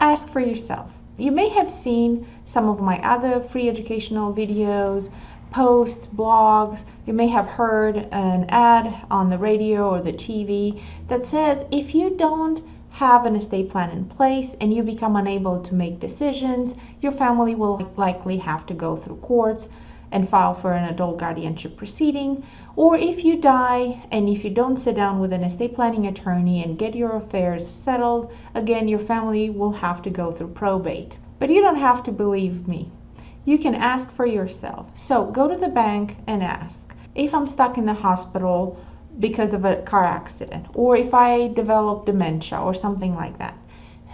Ask for yourself. You may have seen some of my other free educational videos, posts, blogs. You may have heard an ad on the radio or the TV that says if you don't have an estate plan in place and you become unable to make decisions, your family will likely have to go through courts and file for an adult guardianship proceeding. Or if you die and if you don't sit down with an estate planning attorney and get your affairs settled, again, your family will have to go through probate. But you don't have to believe me. You can ask for yourself. So go to the bank and ask, if I'm stuck in the hospital because of a car accident, or if I develop dementia or something like that,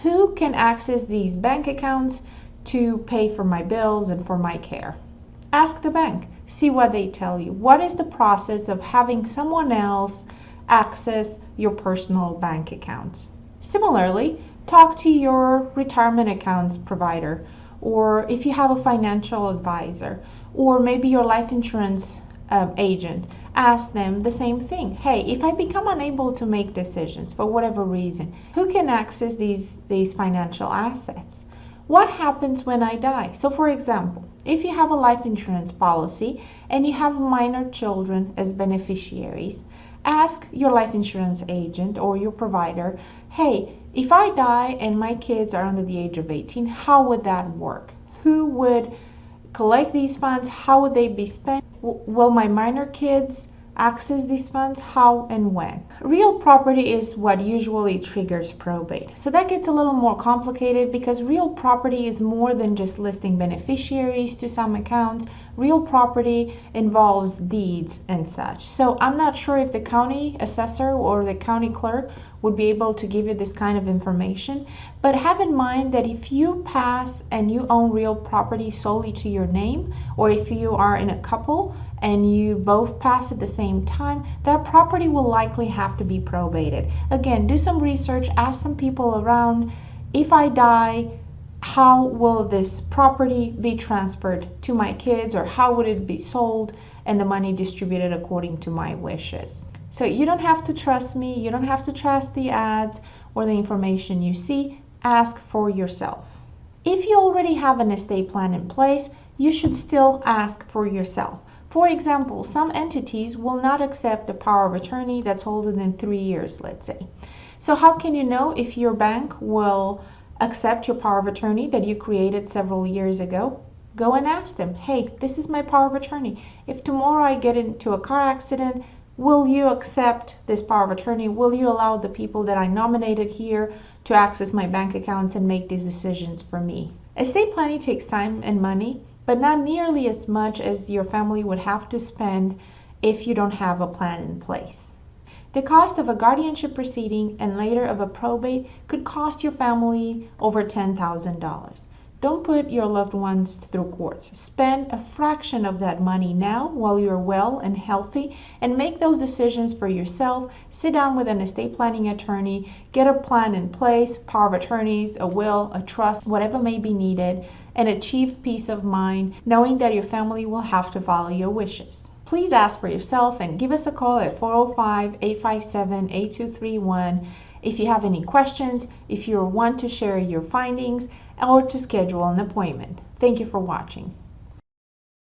who can access these bank accounts to pay for my bills and for my care? Ask the bank. See what they tell you. What is the process of having someone else access your personal bank accounts? Similarly, talk to your retirement accounts provider, or if you have a financial advisor, or maybe your life insurance agent. Ask them the same thing. Hey, if I become unable to make decisions for whatever reason, who can access these financial assets? What happens when I die? So for example, if you have a life insurance policy and you have minor children as beneficiaries, ask your life insurance agent or your provider, hey, if I die and my kids are under the age of 18, how would that work? Who would collect these funds? How would they be spent? Will my minor kids access these funds? How and when? Real property is what usually triggers probate. So that gets a little more complicated because real property is more than just listing beneficiaries to some accounts. Real property involves deeds and such. So I'm not sure if the county assessor or the county clerk would be able to give you this kind of information, but have in mind that if you pass and you own real property solely to your name, or if you are in a couple and you both pass at the same time, that property will likely have to be probated. Again, do some research, ask some people around, if I die, how will this property be transferred to my kids, or how would it be sold and the money distributed according to my wishes? So you don't have to trust me, you don't have to trust the ads or the information you see. Ask for yourself. If you already have an estate plan in place, you should still ask for yourself. For example, some entities will not accept a power of attorney that's older than 3 years, let's say. So how can you know if your bank will accept your power of attorney that you created several years ago? Go and ask them, hey, this is my power of attorney. If tomorrow I get into a car accident, will you accept this power of attorney? Will you allow the people that I nominated here to access my bank accounts and make these decisions for me? Estate planning takes time and money, but not nearly as much as your family would have to spend if you don't have a plan in place. The cost of a guardianship proceeding and later of a probate could cost your family over $10,000. Don't put your loved ones through courts. Spend a fraction of that money now while you're well and healthy and make those decisions for yourself. Sit down with an estate planning attorney, get a plan in place, power of attorneys, a will, a trust, whatever may be needed, and achieve peace of mind knowing that your family will have to follow your wishes. Please ask for yourself and give us a call at 405-857-8231 if you have any questions, if you want to share your findings, or to schedule an appointment. Thank you for watching.